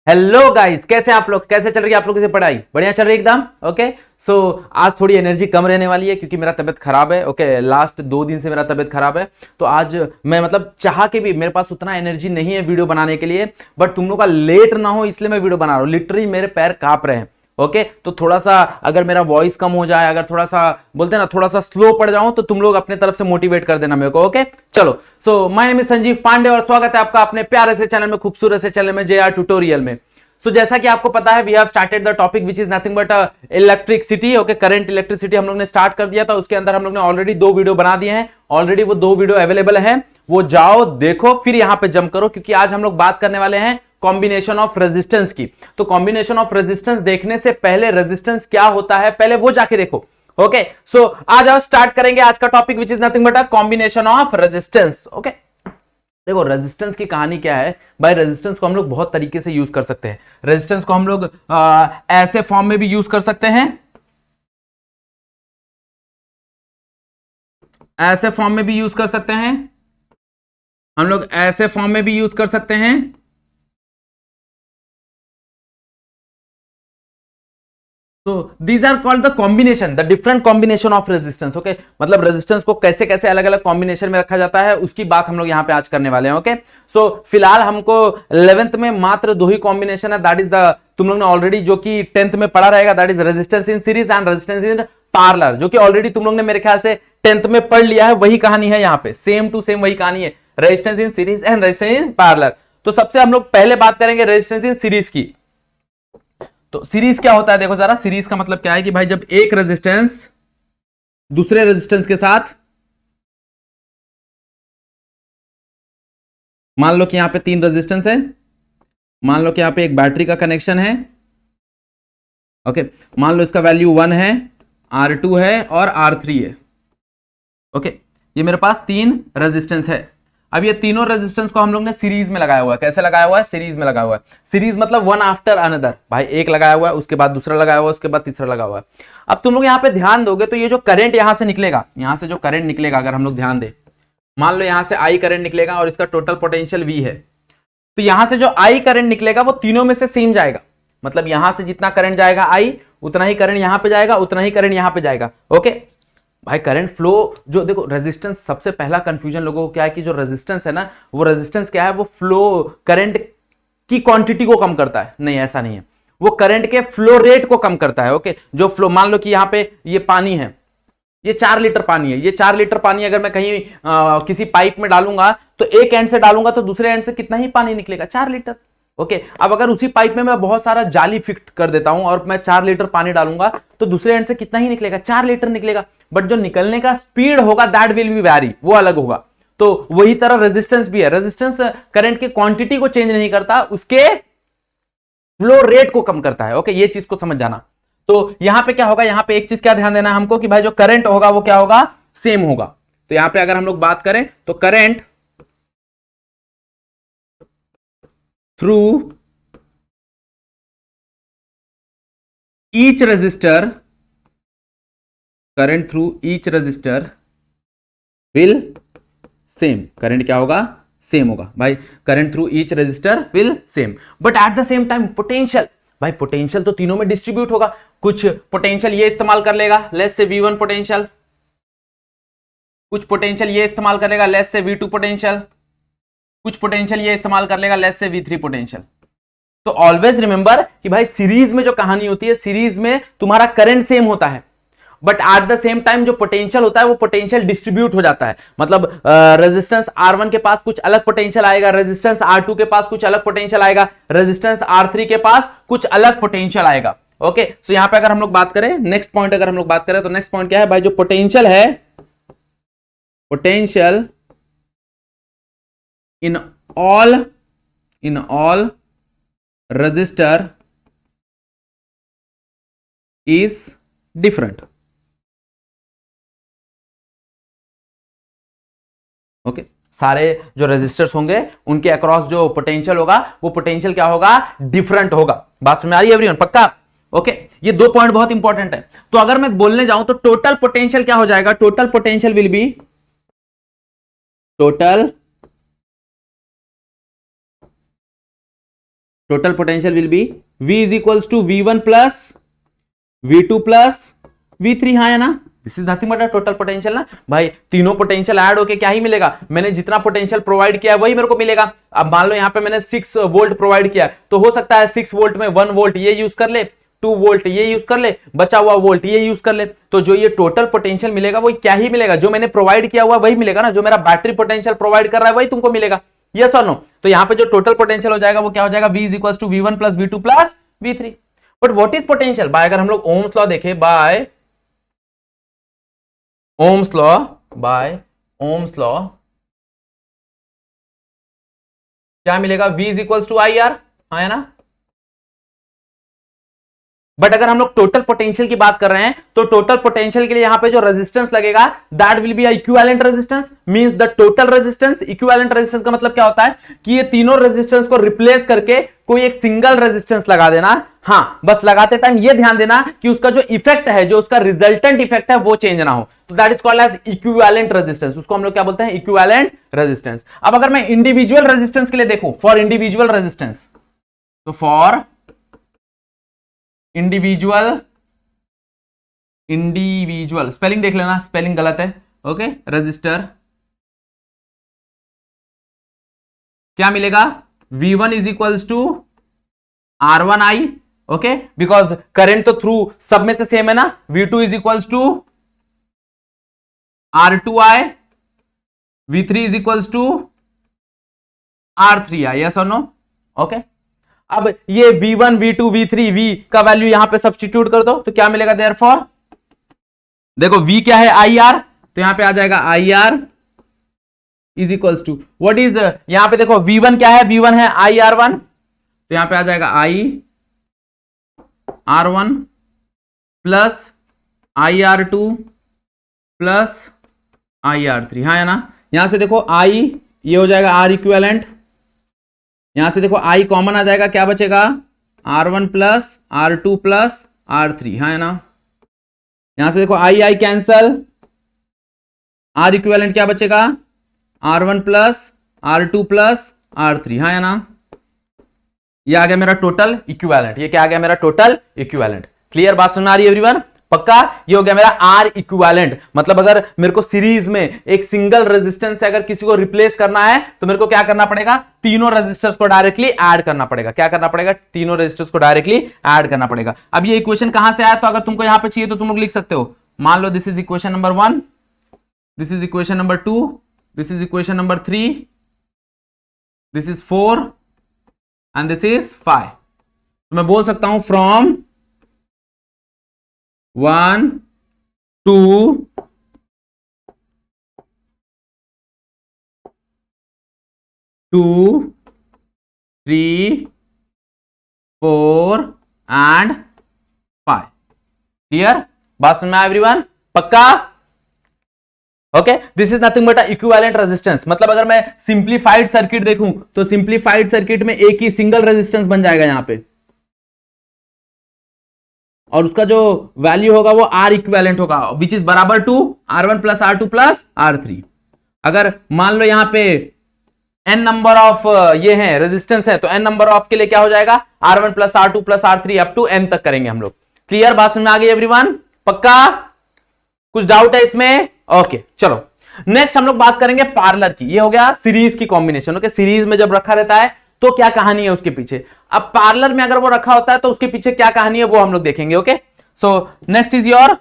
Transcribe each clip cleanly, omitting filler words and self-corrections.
Hello guys, कैसे हैं आप लोग? कैसे चल रही है आप लोगों की पढ़ाई? बढ़िया चल रही है एकदम। ओके सो आज थोड़ी एनर्जी कम रहने वाली है क्योंकि मेरा तबीयत खराब है। ओके लास्ट 2 दिन से मेरा तबीयत खराब है, तो आज मैं मतलब चाह के भी मेरे पास उतना एनर्जी नहीं है वीडियो बनाने के लिए। बट तुम लोग का लेट ना हो इसलिए मैं वीडियो बना रहा हूँ। लिटरली मेरे पैर कांप रहे हैं। ओके तो थोड़ा सा अगर मेरा वॉइस कम हो जाए, अगर थोड़ा सा बोलते हैं ना थोड़ा सा स्लो पड़ जाऊं, तो तुम लोग अपने तरफ से मोटिवेट कर देना मेरे को। ओके चलो, so my name is Sanjeev Pandey और स्वागत है आपका अपने प्यारे से चैनल में, खूबसूरत से चैनल में, JR ट्यूटोरियल में। जैसा कि आपको पता है, we have started the topic which is nothing but electricity. Okay, current electricity हम लोग ने स्टार्ट कर दिया था। उसके अंदर हम लोग ने ऑलरेडी 2 वीडियो बना दिए हैं। ऑलरेडी वो 2 वीडियो अवेलेबल है, वो जाओ देखो, फिर यहां पे जंप करो, क्योंकि आज हम लोग बात करने वाले हैं कॉम्बिनेशन ऑफ रेजिस्टेंस की। तो कॉम्बिनेशन ऑफ रेजिस्टेंस देखने से पहले रेजिस्टेंस क्या होता है पहले वो जाके देखो। ओके सो आज आप स्टार्ट करेंगे आज का topic which is nothing but a combination of resistance. Okay देखो रेजिस्टेंस की कहानी क्या है भाई। रेजिस्टेंस को हम लोग बहुत तरीके से यूज कर सकते हैं। रेजिस्टेंस को हम लोग ऐसे फॉर्म में भी यूज कर सकते हैं, ऐसे फॉर्म में भी यूज कर सकते हैं, हम लोग ऐसे फॉर्म में भी यूज कर सकते हैं। तो these are called the combination, the different combination of resistance. Okay मतलब रेजिस्टेंस को कैसे कैसे अलग अलग कॉम्बिनेशन में रखा जाता है उसकी बात हम लोग यहां पे आज करने वाले हैं। ओके सो फिलहाल हमको 11th में मात्र 2 ही कॉम्बिनेशन है, दैट इज द, तुम लोग ने ऑलरेडी जो कि 10th में पढ़ा रहेगा, that is resistance in series and resistance in parlour, जो कि ऑलरेडी तुम लोग ने मेरे ख्याल से 10th में पढ़ लिया है। वही कहानी है यहाँ पे, सेम टू सेम वही कहानी है, resistance in series and resistance in parlour. तो सबसे हम लोग पहले बात करेंगे रेजिस्टेंस इन सीरीज की। तो सीरीज क्या होता है देखो जरा, सीरीज का मतलब क्या है कि भाई जब एक रेजिस्टेंस दूसरे रेजिस्टेंस के साथ, मान लो कि यहां पे 3 रेजिस्टेंस है, मान लो कि यहां पे एक बैटरी का कनेक्शन है। ओके मान लो इसका वैल्यू 1 है, R2 है और R3 है। ओके ये मेरे पास 3 रेजिस्टेंस है। अब ये तीनों रेजिस्टेंस को हम लोग ने सीरीज में लगाया हुआ है। कैसे लगाया हुआ है? सीरीज में लगाया हुआ है। सीरीज मतलब वन आफ्टर अनदर, भाई एक लगाया हुआ है, उसके बाद दूसरा लगाया हुआ है, उसके बाद तीसरा लगा हुआ है। अब तुम लोग यहाँ पे ध्यान दोगे तो ये जो करंट यहां से निकलेगा, यहां से जो करंट निकलेगा, अगर हम लोग ध्यान दें, मान लो यहां से आई करंट निकलेगा और इसका टोटल पोटेंशियल V है। तो यहां से जो आई करंट निकलेगा वो तीनों में से सेम जाएगा। मतलब यहां से जितना करंट जाएगा आई, उतना ही करंट यहां पे जाएगा, उतना ही करंट यहां पे जाएगा। ओके भाई करंट फ्लो, जो देखो रेजिस्टेंस, सबसे पहला कंफ्यूजन लोगों को क्या है कि जो रेजिस्टेंस है ना, वो रेजिस्टेंस क्या है, वो फ्लो करंट की क्वांटिटी को कम करता है। नहीं, ऐसा नहीं है, वो करंट के फ्लो रेट को कम करता है। ओके जो फ्लो, मान लो कि यहां पे ये पानी है, ये 4 लीटर पानी है, ये 4 लीटर पानी अगर मैं कहीं किसी पाइप में डालूंगा, तो एक एंड से डालूंगा तो दूसरे एंड से कितना ही पानी निकलेगा? 4 लीटर। ओके अब अगर उसी पाइप में मैं बहुत सारा जाली फिट कर देता हूं और मैं 4 लीटर पानी डालूंगा, तो दूसरे एंड से कितना ही निकलेगा? 4 लीटर निकलेगा। बट जो निकलने का स्पीड होगा दैट विल बी वैरी, वो अलग होगा। तो वही तरह रेजिस्टेंस भी है। रेजिस्टेंस करंट के क्वांटिटी को चेंज नहीं करता, उसके फ्लो रेट को कम करता है। ओके ये चीज को समझ जाना। तो यहां पे क्या होगा, यहां पे एक चीज क्या ध्यान देना है हमको कि भाई जो करंट होगा वो क्या होगा? सेम होगा। तो यहां पे अगर हम लोग बात करें तो current through each resistor, current through each resistor will same. Current क्या होगा? सेम होगा भाई। Current through each resistor will same, but at the same time potential, भाई पोटेंशियल तो तीनों में डिस्ट्रीब्यूट होगा। कुछ पोटेंशियल ये इस्तेमाल कर लेगा, लेट्स से V1 पोटेंशियल, कुछ पोटेंशियल ये इस्तेमाल करेगा, लेट्स से V2 पोटेंशियल, कुछ पोटेंशियल ये इस्तेमाल कर लेगा, लेट्स से V3 पोटेंशियल। तो ऑलवेज रिमेंबर कि भाई सीरीज में जो कहानी होती है, सीरीज में तुम्हारा करंट सेम होता है, but at the same time जो पोटेंशियल होता है वो पोटेंशियल डिस्ट्रीब्यूट हो जाता है। मतलब रेजिस्टेंस R1 के पास कुछ अलग पोटेंशियल आएगा, रेजिस्टेंस R2 के पास कुछ अलग पोटेंशियल आएगा, रेजिस्टेंस R3 के पास कुछ अलग पोटेंशियल आएगा। ओके सो यहां पे अगर हम लोग बात करें, नेक्स्ट पॉइंट अगर हम लोग बात करें, तो नेक्स्ट पॉइंट क्या है भाई? जो पोटेंशियल है, potential in all register is different. Okay सारे जो रेजिस्टर्स होंगे उनके अक्रॉस जो पोटेंशियल होगा, वो पोटेंशियल क्या होगा? डिफरेंट होगा। बात समझ आ रही है एवरीवन? पक्का? ओके ये 2 पॉइंट बहुत इंपॉर्टेंट है। तो अगर मैं बोलने जाऊं तो टोटल पोटेंशियल क्या हो जाएगा? Total potential will be, total total potential will be V is equals to V1 plus V2 plus V3, हाँ है ना, this is nothing but total potential ना भाई। तीनों पोटेंशियल ऐड होके क्या ही मिलेगा, मैंने जितना पोटेंशियल प्रोवाइड किया है वही मेरे को मिलेगा। अब मान लो यहाँ पे मैंने 6 वोल्ट प्रोवाइड किया, तो हो सकता है 6 वोल्ट में 1 वोल्ट ये यूज कर ले, 2 वोल्ट ये यूज कर ले, बचा हुआ वोल्ट ये यूज कर ले, तो जो ये टोटल पोटेंशियल मिलेगा वो क्या ही मिलेगा, जो मैंने प्रोवाइड किया हुआ वही मिलेगा ना, जो मेरा बैटरी पोटेंशियल प्रोवाइड कर रहा है वही तुमको मिलेगा, यस और नो। तो यहाँ पे जो टोटल पोटेंशियल हो जाएगा वो क्या हो जाएगा, V is equal to V1 plus V2 plus V3। But what is potential by, अगर हम लोग ओम्स लॉ देखें, by ohm's law, by ohm's law क्या मिलेगा, V is equal to IR, हाँ है ना। बट अगर हम लोग टोटल पोटेंशियल की बात कर रहे हैं तो टोटल पोटेंशियल के लिए यहां पे जो रेजिस्टेंस लगेगा that will be equivalent resistance, means the total resistance. Equivalent resistance का मतलब क्या होता है कि ये तीनों रेजिस्टेंस को रिप्लेस करके कोई एक सिंगल रेजिस्टेंस लगा देना। हाँ, बस लगाते टाइम ये ध्यान देना कि उसका जो इफेक्ट है, जो उसका रिजल्टेंट इफेक्ट है वो चेंज ना हो, तो that is called as equivalent resistance. उसको हम लोग क्या बोलते हैं, इक्विवेलेंट रेजिस्टेंस। अब अगर मैं इंडिविजुअल रेजिस्टेंस के लिए देखूं, फॉर इंडिविजुअल रेजिस्टेंस, तो फॉर इंडिविजुअल स्पेलिंग देख लेना, स्पेलिंग गलत है, ओके। रजिस्टर क्या मिलेगा, V1 is equals to R1I, okay, because current तो थ्रू सब में से सेम है ना। V2 is equals to R2I, V3 is equals to R3I, yes और नो, ओके। अब ये V1, V2, V3, V का वैल्यू यहां पे सब्स्टिट्यूट कर दो तो क्या मिलेगा, देयरफॉर देखो V क्या है, IR, तो यहां पे आ जाएगा IR is equals to what is, यहां पे देखो V1 क्या है, V1 है IR1, तो यहां पे आ जाएगा IR1 plus IR2 plus IR3, हाँ है ना। यहां से देखो I ये हो जाएगा R इक्विवेलेंट, यहां से देखो I कॉमन आ जाएगा, क्या बचेगा, R1 plus R2 plus R3, हाँ है ना। यहां से देखो I कैंसल, R इक्विवेलेंट क्या बचेगा, R1 plus R2 plus R3, हाँ है ना। ये आ गया मेरा टोटल इक्विवेलेंट, ये क्या आ गया मेरा टोटल इक्विवेलेंट। क्लियर, बात समझ आ रही है एवरीवन, पक्का। ये हो गया मेरा R इक्विवेलेंट, मतलब अगर मेरे को सीरीज में एक सिंगल रेजिस्टेंस से अगर किसी को रिप्लेस करना है तो मेरे को क्या करना पड़ेगा, तीनों रेजिस्टर्स को डायरेक्टली ऐड करना पड़ेगा। क्या करना पड़ेगा, तीनों रेजिस्टर्स को डायरेक्टली ऐड करना पड़ेगा। अब ये इक्वेशन कहां से आया, तो अगर तुमको यहां पे चाहिए तो तुम लोग लिख सकते हो, मान लो this is equation number 1, this is equation number 2, this is equation number 3, this is 4 and this is 5। तो मैं बोल सकता हूं फ्रॉम 1 2 2 3 4 एंड 5। क्लियर, बात समझ में आया एवरीवन, पक्का, okay. This is nothing but equivalent resistance. मतलब अगर मैं सिंप्लीफाइड सर्किट देखूं तो सिंप्लीफाइड सर्किट में एक ही सिंगल रेजिस्टेंस बन जाएगा यहां पे, और उसका जो वैल्यू होगा वो R इक्विवेलेंट होगा, विच इज बराबर to R1 plus R2 plus R3। अगर मान लो यहां पे n नंबर ऑफ ये है रेजिस्टेंस है, तो n नंबर ऑफ के लिए क्या हो जाएगा, R1 plus R2 plus R3 up to n तक करेंगे हम लोग। क्लियर, बात समझ में आ गई एवरीवन, पक्का, कुछ डाउट है इसमें, ओके। चलो नेक्स्ट हम लोग बात करेंगे पार्लर की। ये हो गया सीरीज की कॉम्बिनेशन, ओके। सीरीज में जब रखा रहता है तो क्या कहानी है उसके पीछे। अब पार्लर में अगर वो रखा होता है तो उसके पीछे क्या कहानी है वो हम लोग देखेंगे, okay. So next is your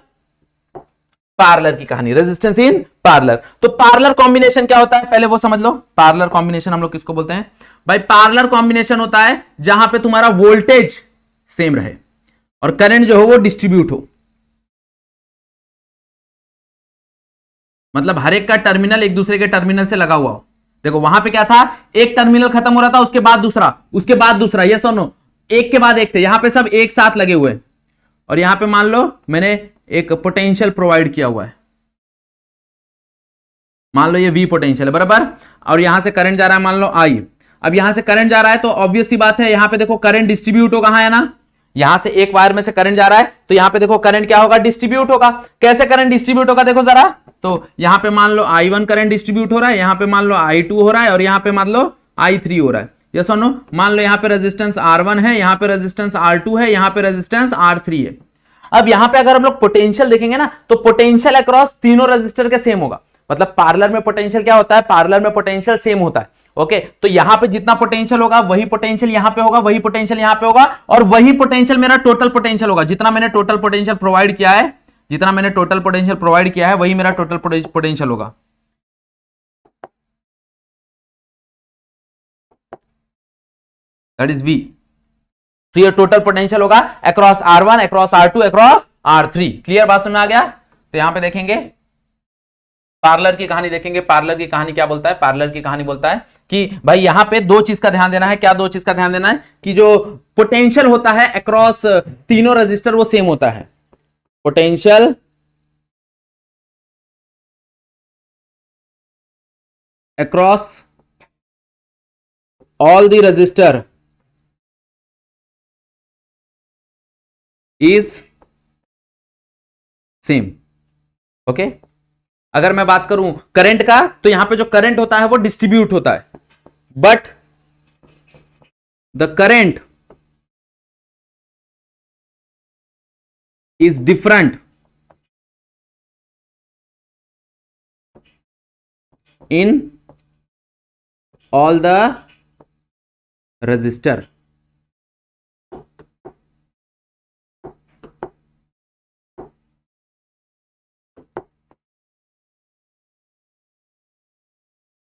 parlour की कहानी, रेजिस्टेंस इन पार्लर। तो पार्लर कॉम्बिनेशन क्या होता है पहले वो समझ लो। पार्लर कॉम्बिनेशन हम लोग किसको बोलते हैं भाई, पार्लर कॉम्बिनेशन होता है जहां पे तुम्हारा वोल्टेज सेम रहे और करंट जो हो वो डिस्ट्रीब्यूट हो। मतलब हर एक का टर्मिनल एक दूसरे के टर्मिनल से लगा हुआ हो। देखो वहां पे क्या था, एक टर्मिनल खत्म हो रहा था, उसके बाद दूसरा, उसके बाद दूसरा, ये सुनो, एक के बाद एक थे, यहां पे सब एक साथ लगे हुए। और यहां पे मान लो मैंने एक पोटेंशियल प्रोवाइड किया हुआ है, मान लो ये V पोटेंशियल है, बराबर। और यहां से करंट जा रहा है मान लो I। अब यहां से करंट जा रहा है तो ऑब्वियस सी बात है, यहां पे देखो करंट डिस्ट्रीब्यूट होगा, है ना। यहां से एक वायर में से करंट जा रहा है तो यहां पे देखो करंट क्या होगा, डिस्ट्रीब्यूट होगा। कैसे करंट डिस्ट्रीब्यूट होगा देखो जरा, तो यहां पे मान लो I1 करंट डिस्ट्रीब्यूट हो रहा है, यहां पे मान लो I2 हो रहा है, और यहां पे मान लो I3 हो रहा है। यस और नो? मान लो यहाँ पे रेजिस्टेंस R1 है, यहाँ पे रेजिस्टेंस R2 है, यहाँ पे रेजिस्टेंस R3 है। अब यहाँ पे अगर हम लोग पोटेंशियल देखेंगे ना, तो पोटेंशियल अक्रॉस तीनों रेजिस्टर के सेम होगा। मतलब पैरेलल में पोटेंशियल क्या होता है? पैरेलल में पोटेंशियल सेम होता है। ओके, तो यहां पे जितना पोटेंशियल होगा वही पोटेंशियल यहां पे होगा, वही पोटेंशियल यहां पे होगा, और वही पोटेंशियल मेरा टोटल पोटेंशियल होगा। जितना मैंने टोटल पोटेंशियल प्रोवाइड किया है, जितना मैंने टोटल पोटेंशियल प्रोवाइड किया है, वही मेरा टोटल पोटेंशियल होगा। That is V। तो ये टोटल पोटेंशियल होगा across R1, across R2, across R3। Clear? बात समझ में आ गया? तो यहां पे देखेंगे पार्लर की कहानी देखेंगे। पार्लर की कहानी क्या बोलता है? पार्लर की कहानी बोलता है कि भाई यहां पे दो चीज का ध्यान देना है। क्या दो चीज का ध्यान देना है? कि जो पोटेंशियल होता है अक्रॉस तीनों रजिस्टर वो सेम होता है। Potential across all the register is same. Okay, अगर मैं बात करूं करंट का, तो यहां पे जो करंट होता है वो डिस्ट्रीब्यूट होता है, but the current is different in all the register.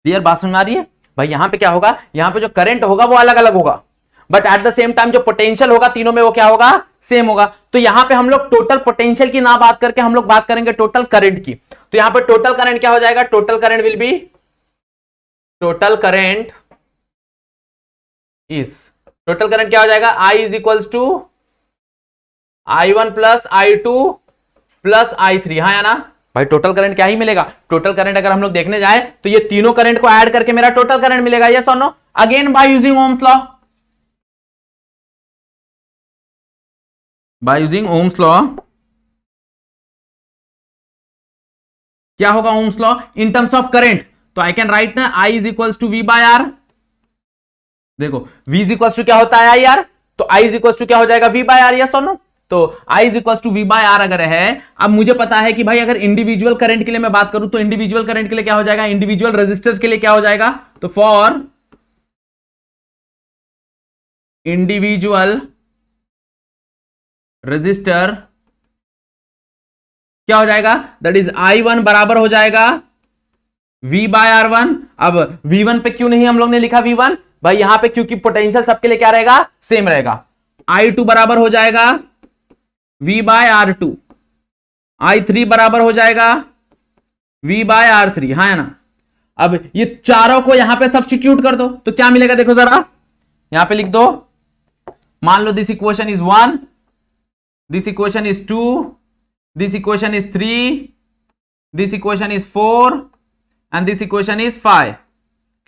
Clear? बात समझ आ रही है? भाई यहां पे क्या होगा? यहां पे जो करंट होगा वो अलग अलग होगा, but at the same time जो पोटेंशियल होगा तीनों में वो क्या होगा? सेम होगा। तो यहां पे हम लोग टोटल पोटेंशियल की ना बात करके हम लोग बात करेंगे टोटल करंट की। तो यहां पे टोटल करंट क्या हो जाएगा? Total current will be, total current is, total current क्या हो जाएगा? I is equals to I1 plus I2 plus I3। हाँ या ना? भाई टोटल करंट क्या ही मिलेगा? टोटल करंट अगर हम लोग देखने जाए तो ये तीनों करंट को ऐड करके मेरा टोटल करंट मिलेगा। यस और no? Again by using ohm's law, by using ohm's law क्या होगा? Ohm's law in terms of current, तो आई कैन राइट ना I is equals to V by R। देखो V इज इक्वल्स टू क्या होता है IR, तो I is equals to क्या हो जाएगा? V by R। यस और नो? तो I is equal to V by R अगर है, अब मुझे पता है कि भाई अगर इंडिविजुअल करंट के लिए मैं बात करूं तो इंडिविजुअल करंट के लिए क्या हो जाएगा? इंडिविजुअल रेजिस्टर्स के लिए क्या हो जाएगा? तो फॉर इंडिविजुअल रेजिस्टर क्या हो जाएगा? दैट इज I1 बराबर हो जाएगा V बाय R1। अब V1 पे क्यों नहीं हम लोग ने लिखा V1? भाई यहां पे क्योंकि पोटेंशियल सबके लिए क्या रहेगा? सेम रहेगा। I2 बराबर हो जाएगा V बाय R2, I3 बराबर हो जाएगा V बाय R3। हाँ है ना? अब ये चारों को यहां पे सब्स्टिट्यूट कर दो तो क्या मिलेगा? देखो जरा यहां पे लिख दो। मान लो this equation is 1, this equation is 2, this equation is 3, this equation is 4 and this equation is 5।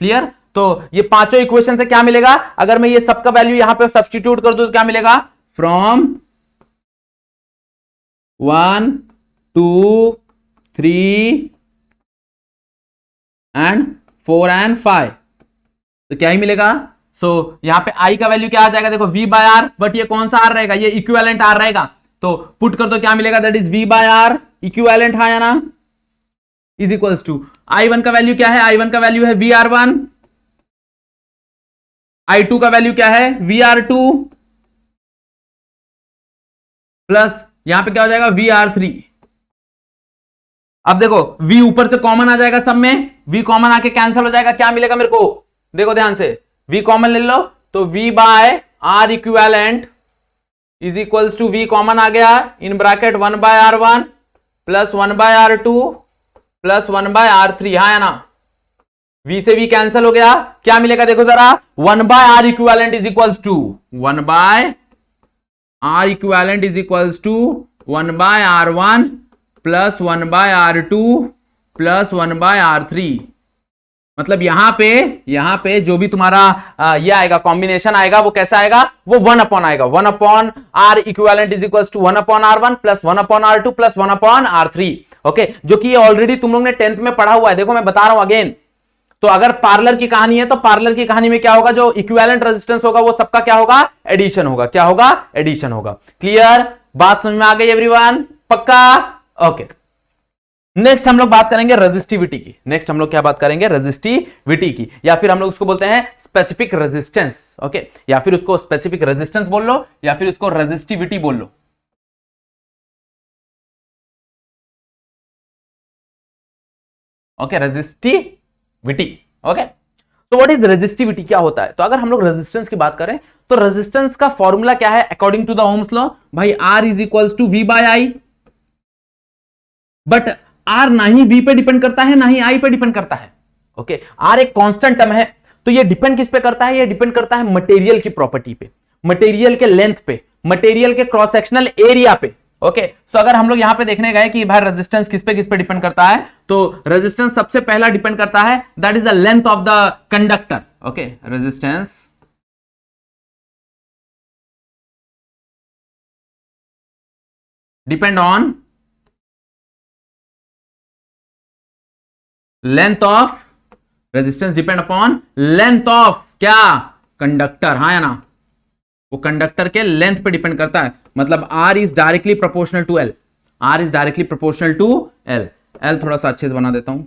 Clear? तो ये पांचों इक्वेशन से क्या मिलेगा? अगर मैं ये सबका वैल्यू यहां पे सब्स्टिट्यूट कर दूं तो क्या मिलेगा? फ्रॉम 1, 2, 3 एंड 4 एंड 5, तो क्या ही मिलेगा? सो यहां पे I का वैल्यू क्या आ जाएगा? देखो V बाय R, बट ये कौन सा R रहेगा? ये इक्विवेलेंट R रहेगा। तो पुट कर दो, क्या मिलेगा? That is V by R equivalent. हाँ या ना? इज इक्वल्स टू I1 का वैल्यू क्या है? I1 का वैल्यू है VR1, I2 का वैल्यू क्या है? VR2 प्लस यहां पे क्या हो जाएगा? VR3। अब देखो V ऊपर से कॉमन आ जाएगा, सब में V कॉमन आके कैंसिल हो जाएगा। क्या मिलेगा मेरे को? देखो ध्यान से, V कॉमन ले लो तो V by R equivalent is equals to V common आ गया in bracket 1 by R1 plus 1 by R2 plus 1 by R3। हाँ है ना? V से V कैंसिल हो गया। क्या मिलेगा? देखो जरा, 1 by R equivalent is equals to 1 by R equivalent is equals to 1 by R1 plus 1 by R2 plus 1 by R3। मतलब यहां पे जो भी तुम्हारा ये आएगा कॉम्बिनेशन आएगा वो कैसा आएगा? वो 1 अपॉन आएगा। 1 upon R equivalent is equals to 1 upon R1 plus 1 upon R2 plus 1 upon R3। Okay, जो कि ऑलरेडी तुम लोग ने 10th में पढ़ा हुआ है। देखो मैं बता रहा हूं अगेन। तो अगर पार्लर की कहानी है तो पार्लर की कहानी में क्या होगा, जो इक्विवेलेंट रेजिस्टेंस होगा वो सबका क्या होगा, एडिशन होगा। क्या होगा, एडिशन होगा। क्लियर, बात समझ में आ गई एवरीवन, पक्का? ओके, नेक्स्ट हम लोग बात करेंगे रेजिस्टिविटी की। नेक्स्ट हम लोग क्या बात करेंगे, रेजिस्टिविटी की, या फिर हम लोग उसको बोलते हैं स्पेसिफिक रेजिस्टेंस। ओके, या फिर उसको स्पेसिफिक रेजिस्टेंस बोल लो या फिर उसको रेजिस्टिविटी बोल लो। Okay, resistivity. ओके, तो व्हाट इज रेजिस्टिविटी, क्या होता है? तो अगर हम लोग रेजिस्टेंस की बात करें तो रेजिस्टेंस का फॉर्मूला क्या है according to the Ohm's law? भाई R is equals to V by I. But R ना ही वी पे डिपेंड करता है ना ही आई पे डिपेंड करता है। ओके, आर एक कांस्टेंट टर्म है, तो ये डिपेंड किस पे करता है? ये डिपेंड करता है मटेरियल की प्रॉपर्टी पे, मटेरियल के लेंथ पे, मटेरियल के क्रॉस सेक्शनल एरिया पे। ओके, सो अगर हम लोग यहां पे देखने गए कि भाई रेजिस्टेंस किस पे डिपेंड करता है, तो रेजिस्टेंस सबसे पहला डिपेंड करता है, that is the length of the conductor. Okay, resistance depend on length of, resistance depend upon length of क्या, कंडक्टर। हाँ या ना, वो कंडक्टर के लेंथ पे डिपेंड करता है। मतलब R is directly proportional to L, R is directly proportional to L। L थोड़ा सा अच्छे से बना देता हूं।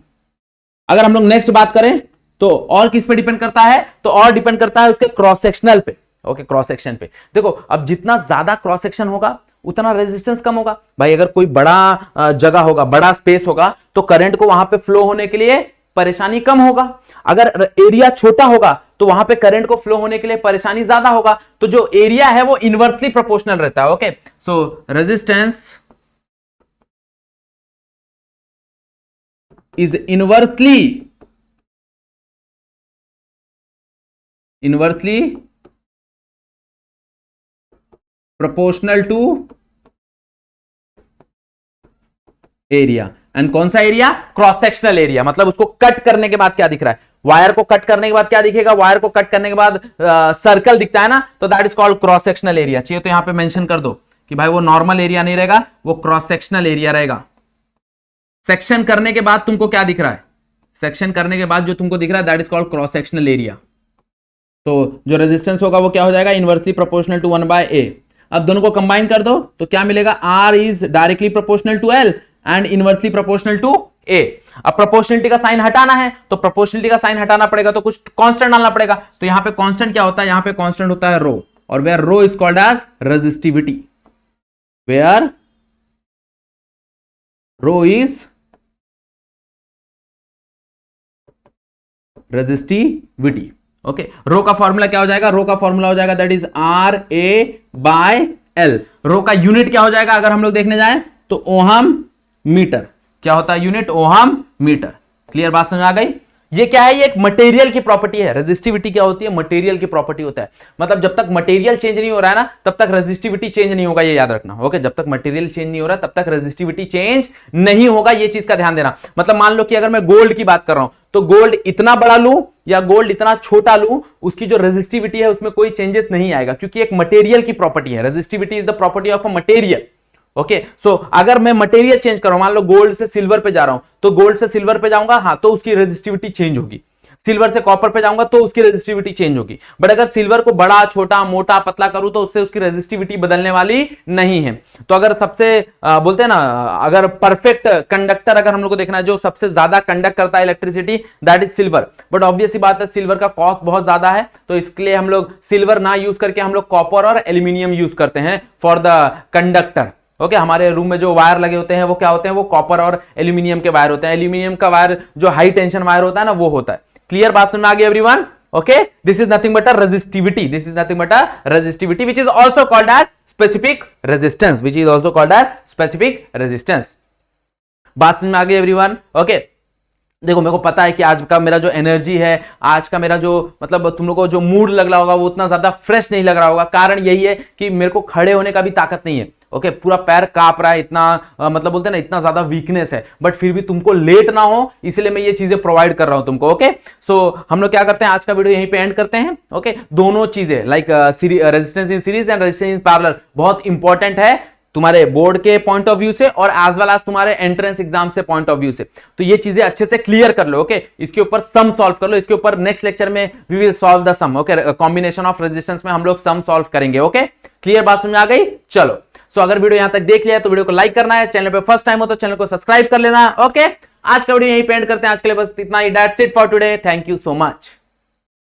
अगर हम लोग नेक्स्ट बात करें तो और किस पे डिपेंड करता है? तो और डिपेंड करता है उसके क्रॉस सेक्शनल पे। ओके, क्रॉस सेक्शन पे देखो, अब जितना ज्यादा क्रॉस सेक्शन होगा उतना रेजिस्टेंस कम होगा। भाई अगर कोई बड़ा जगह होगा, बड़ा स्पेस होगा, तो करंट को वहां पे फ्लो होने के लिए परेशानी कम होगा। अगर एरिया छोटा होगा तो वहां पे करंट को फ्लो होने के लिए परेशानी ज्यादा होगा। तो जो एरिया है वो इनवर्सली प्रोपोर्शनल रहता है। Okay, so resistance is inversely proportional to area. And कौन सा एरिया? Cross sectional area. मतलब उसको कट करने के बाद क्या दिख रहा है, वायर को कट करने के बाद क्या दिखेगा? वायर को कट करने के बाद सर्कल दिखता है ना, तो that is called cross sectional area. चाहिए तो यहां पे मेंशन कर दो कि भाई वो नॉर्मल एरिया नहीं रहेगा, वो क्रॉस सेक्शनल एरिया रहेगा। सेक्शन करने के बाद तुमको क्या दिख रहा है? सेक्शन करने के बाद जो तुमको दिख रहा है that is called cross sectional area. तो जो रेजिस्टेंस होगा वो क्या हो जाएगा? Inversely proportional to 1/a। अब दोनों को कंबाइन कर दो तो क्या मिलेगा? R is directly proportional to L and inversely proportional to A। अब प्रोपोर्शनलिटी का साइन हटाना है, तो प्रोपोर्शनलिटी का साइन हटाना पड़ेगा तो कुछ कांस्टेंट डालना पड़ेगा। तो यहां पे कांस्टेंट क्या होता है? यहां पे कांस्टेंट होता है रो, और where rho is called as resistivity, where rho is resistivity. Okay, rho का फॉर्मूला क्या हो जाएगा? रो का फॉर्मूला हो जाएगा दैट इज RA/L। रो का यूनिट क्या हो जाएगा अगर हम लोग देखने जाएं तो ओहम मीटर। क्या होता है यूनिट? Ohm metre. क्लियर, बात समझ आ गई? ये क्या है? ये एक मटेरियल की प्रॉपर्टी है। रेजिस्टिविटी क्या होती है? मटेरियल की प्रॉपर्टी होता है। मतलब जब तक मटेरियल चेंज नहीं हो रहा है ना, तब तक रेजिस्टिविटी चेंज नहीं होगा, ये याद रखना। ओके, जब तक मटेरियल चेंज नहीं हो रहा तब तक रेजिस्टिविटी चेंज नहीं होगा, ये चीज का ध्यान देना। मतलब मान लो कि अगर मैं गोल्ड की बात कर रहा हूं तो गोल्ड इतना बड़ा लूं या गोल्ड इतना छोटा लूं, उसकी जो रेजिस्टिविटी है उसमें कोई चेंजेस नहीं आएगा, क्योंकि एक मटेरियल की प्रॉपर्टी है। Resistivity is the property of a material. Okay, so अगर मैं मटेरियल चेंज कर रहा हूं, मान लो गोल्ड से सिल्वर पे जा रहा हूं, तो गोल्ड से सिल्वर पे जाऊंगा, हाँ, तो उसकी रेजिस्टिविटी चेंज होगी। सिल्वर से कॉपर पे जाऊंगा तो उसकी रेजिस्टिविटी चेंज होगी। बट अगर सिल्वर को बड़ा, छोटा, मोटा, पतला करूं तो उससे उसकी रेजिस्टिविटी बदलने वाली नहीं है। तो अगर सबसे बोलते हैं ना, अगर परफेक्ट कंडक्टर अगर हम लोग को देखना है, जो सबसे ज्यादा कंडक्ट करता है electricity, that is silver. But obvious सी बात है, सिल्वर का कॉस्ट बहुत ज्यादा है, तो इसके लिए हम लोग सिल्वर ना यूज करके हम लोग कॉपर और एल्यूमिनियम यूज करते हैं फॉर द कंडक्टर। ओके, हमारे रूम में जो वायर लगे होते हैं वो क्या होते हैं? वो कॉपर और एल्यूमिनियम के वायर होते हैं। एल्यूमिनियम का वायर जो हाई टेंशन वायर होता है ना, वो होता है। क्लियर, बात समझ में आ गई everyone? Okay, this is nothing but a resistivity, this is nothing but a resistivity which is also called as specific resistance, which is also called as specific resistance. बात समझ में आ गई एवरीवन? ओके, देखो मेरे को पता है कि आज का मेरा जो एनर्जी है, आज का मेरा जो मतलब तुम लोगों को जो मूड लग रहा होगा वो उतना ज्यादा फ्रेश नहीं लग रहा होगा। कारण यही है कि मेरे को खड़े होने का भी ताकत नहीं है। ओके, पूरा पैर कांप रहा है, इतना मतलब बोलते हैं ना, इतना ज्यादा वीकनेस है। बट फिर भी तुमको लेट ना हो इसलिए मैं ये चीजें प्रोवाइड कर रहा हूं तुमको। ओके, सो हम लोग क्या करते हैं, आज का वीडियो यहीं पे एंड करते हैं। ओके, दोनों चीजें like resistance in series and resistance in parallel बहुत इंपॉर्टेंट है। तुम्हारे बोर्ड के पॉइंट ऑफ व्यू से और एज वेल एज तुम्हारे एंट्रेंस एग्जाम से पॉइंट ऑफ व्यू से। तो ये चीजें अच्छे से क्लियर कर लो। ओके, इसके ऊपर सम सॉल्व कर लो, इसके ऊपर नेक्स्ट लेक्चर में we will solve the sum. Okay, combination of resistance में हम लोग सम सॉल्व करेंगे। ओके, क्लियर बात समझ आ गई? चलो, सो अगर वीडियो यहां तक देख लिया तो वीडियो को लाइक करना है, चैनल पे फर्स्ट टाइम हो तो चैनल को सब्सक्राइब कर लेना। ओके, आज का वीडियो यहीं पे एंड करते हैं। आज के लिए बस इतना ही। That's it for today. Thank you so much.